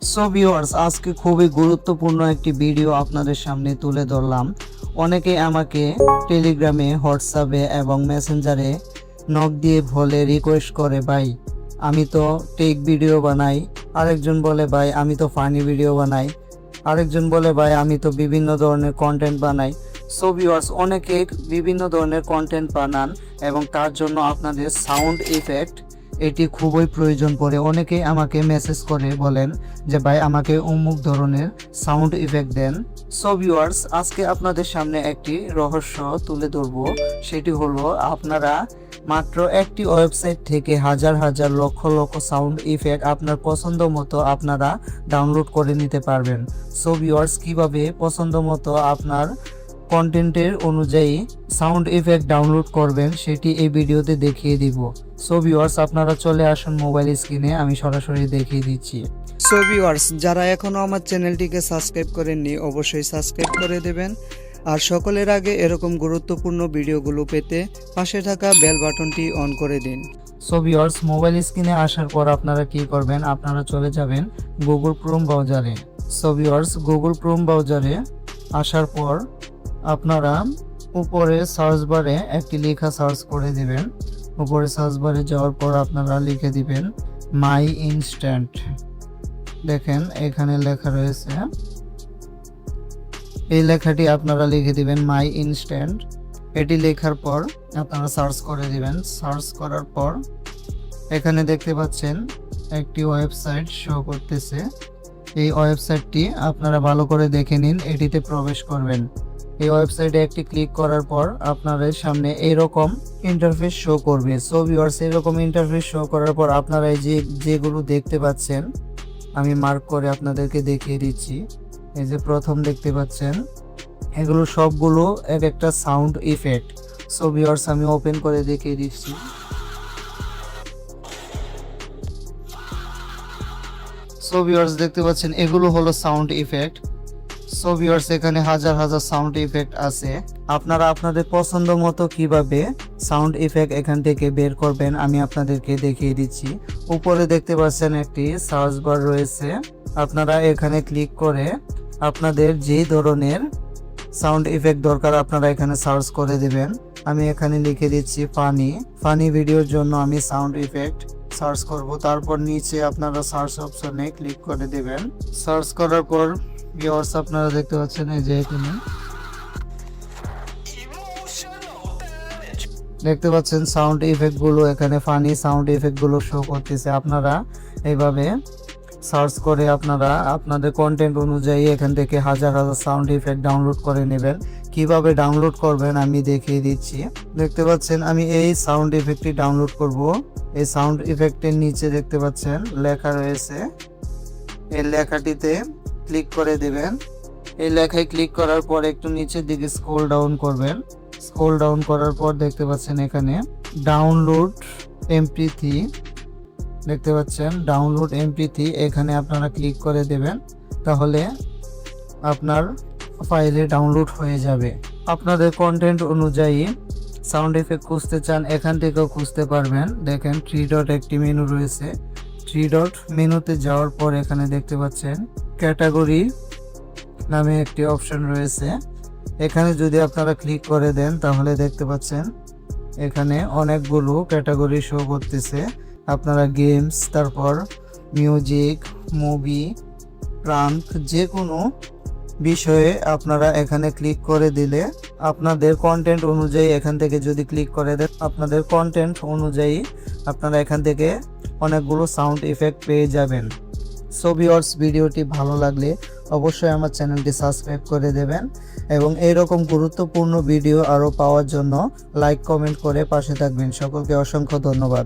So viewers, আজকে খুবই গুরুত্বপূর্ণ একটি ভিডিও আপনাদের সামনে তুলে ধরলাম। অনেকে আমাকে টেলিগ্রামে, হোয়াটসঅ্যাপে এবং মেসেঞ্জারে নক দিয়ে বলে রিকোয়েস্ট করে, ভাই আমি তো টেক ভিডিও বানাই। আরেকজন বলে, ভাই আমি তো ফানি ভিডিও বানাই। আরেকজন বলে, ভাই আমি তো বিভিন্ন ধরনের কন্টেন্ট বানাই। সো ভিউয়ার্স, অনেকে বিভিন্ন ধরনের কন্টেন্ট বানান এবং তার জন্য আপনাদের সাউন্ড ইফেক্ট এটি খুবই প্রয়োজন পড়ে। অনেকেই আমাকে মেসেজ করে বলেন যে ভাই আমাকে অমুক ধরনের সাউন্ড ইফেক্ট দেন। সো ভিউয়ার্স, আজকে আপনাদের সামনে একটি রহস্য তুলে ধরব। সেটি হলো, আপনারা মাত্র একটি ওয়েবসাইট থেকে হাজার হাজার লক্ষ লক্ষ সাউন্ড ইফেক্ট আপনার পছন্দ মতো আপনারা ডাউনলোড করে নিতে পারবেন। সো ভিউয়ার্স, কিভাবে পছন্দ মতো আপনার কন্টেন্টের অনুযায়ী সাউন্ড ইফেক্ট ডাউনলোড করবেন সেটি এই ভিডিওতে দেখিয়ে দিব। সো ভিউয়ার্স, আপনারা চলে আসুন মোবাইল স্ক্রিনে, আমি সরাসরি দেখিয়ে দিচ্ছি। সো ভিউয়ার্স, যারা এখনো আমার চ্যানেলটিকে সাবস্ক্রাইব করেননি অবশ্যই সাবস্ক্রাইব করে দেবেন। আর সকলের আগে এরকম গুরুত্বপূর্ণ ভিডিওগুলো পেতে পাশে থাকা বেল বাটনটি অন করে দিন। সো ভিউয়ার্স, মোবাইল স্ক্রিনে আসার পর আপনারা কি করবেন, আপনারা চলে যাবেন গুগল ক্রোম ব্রাউজারে। সো ভিউয়ার্স, গুগল ক্রোম ব্রাউজারে আসার পর আপনারা উপরে সার্চ বারে একটি লেখা সার্চ করে দিবেন। উপরে সার্চ বারে যাওয়ার পর আপনারা লিখে দিবেন মাই ইনস্ট্যান্ট। দেখেন এখানে লেখা রয়েছে, এই লেখাটি আপনারা লিখে দিবেন মাই ইনস্ট্যান্ট। এটি লেখার পর আপনারা সার্চ করে দিবেন। সার্চ করার পর এখানে দেখতে পাচ্ছেন একটি ওয়েবসাইট শো করতেছে। এই ওয়েবসাইটটি আপনারা ভালো করে দেখে নিন, এটিতে প্রবেশ করবেন। এই ওয়েবসাইটে একটি ক্লিক করার পর আপনাদের সামনে এইরকম ইন্টারফেস শো করবে। সো ভিউয়ার্স, এরকম ইন্টারফেস শো করার পর আপনারা এই যেগুলো দেখতে পাচ্ছেন আমি মার্ক করে আপনাদেরকে দেখিয়ে দিচ্ছি। এই যে প্রথম দেখতে পাচ্ছেন, এগুলো সবগুলো এক একটা সাউন্ড ইফেক্ট। সো ভিউয়ার্স, আমি ওপেন করে দেখিয়ে দিচ্ছি। সো ভিউয়ার্স, দেখতে পাচ্ছেন এগুলো হলো সাউন্ড ইফেক্ট। সো ভিউয়ার্স, এখানে হাজার হাজার সাউন্ড ইফেক্ট আছে। আপনারা আপনাদের পছন্দ মতো কিভাবে সাউন্ড ইফেক্ট এখান থেকে বের করবেন আমি আপনাদেরকে দেখিয়ে দিচ্ছি। উপরে দেখতে পাচ্ছেন একটি সার্চ বার রয়েছে। আপনারা এখানে ক্লিক করে আপনাদের যে ধরনের সাউন্ড ইফেক্ট দরকার আপনারা এখানে সার্চ করে দিবেন। আমি এখানে লিখে দিচ্ছি ফানি ভিডিওর জন্য আমি সাউন্ড ইফেক্ট সার্চ করব। তারপর নিচে আপনারা সার্চ অপশনে ক্লিক করে দিবেন। সার্চ করার পর ভিউয়ার্স, আপনারা দেখতে পাচ্ছেন এই যে এখানে দেখতে পাচ্ছেন সাউন্ড ইফেক্ট গুলো, এখানে ফানি সাউন্ড ইফেক্ট গুলো শো করতেছে। আপনারা এইভাবে সার্চ করে আপনারা আপনাদের কন্টেন্ট অনুযায়ী এখান থেকে হাজার হাজার সাউন্ড ইফেক্ট ডাউনলোড করে নেবেন। কিভাবে ডাউনলোড করবেন আমি দেখিয়ে দিচ্ছি। দেখতে পাচ্ছেন আমি এই সাউন্ড ইফেক্টটি ডাউনলোড করব। এই সাউন্ড ইফেক্টের নিচে দেখতে পাচ্ছেন লেখা রয়েছে, এই লেখাটিতে ক্লিক করে দিবেন। এই লেখায় ক্লিক করার পর একটু নিচের দিকে স্ক্রল ডাউন করবেন। স্ক্রল ডাউন করার পর দেখতে পাচ্ছেন এখানে ডাউনলোড এমপি3 দেখতে পাচ্ছেন, ডাউনলোড এমপি3 এখানে আপনারা ক্লিক করে দেবেন। তাহলে আপনার ফাইলে ডাউনলোড হয়ে যাবে। আপনাদের কন্টেন্ট অনুযায়ী সাউন্ড ইফেক্ট খুঁজতে চান এখান থেকেও খুঁজতে পারবেন। দেখেন 3 ডট একটি মেনু রয়েছে। 3 ডট মেনুতে যাওয়ার পর এখানে দেখতে পাচ্ছেন ক্যাটাগরি নামে একটি অপশন রয়েছে। এখানে যদি আপনারা ক্লিক করে দেন তাহলে দেখতে পাচ্ছেন এখানে অনেকগুলো ক্যাটাগরি শো করতেছে। আপনারা গেমস, তারপর মিউজিক, মুভি, প্রাঙ্ক, যে কোনো বিষয়ে আপনারা এখানে ক্লিক করে দিলে আপনাদের কন্টেন্ট অনুযায়ী এখান থেকে যদি ক্লিক করে দেন আপনাদের কন্টেন্ট অনুযায়ী আপনারা এখান থেকে অনেকগুলো সাউন্ড ইফেক্ট পেয়ে যাবেন। সো ভিউয়ার্স, ভিডিওটি ভালো লাগলে অবশ্যই আমার চ্যানেলটি সাবস্ক্রাইব করে দেবেন এবং এইরকম গুরুত্বপূর্ণ ভিডিও আরও পাওয়ার জন্য লাইক কমেন্ট করে পাশে থাকবেন। সকলকে অসংখ্য ধন্যবাদ।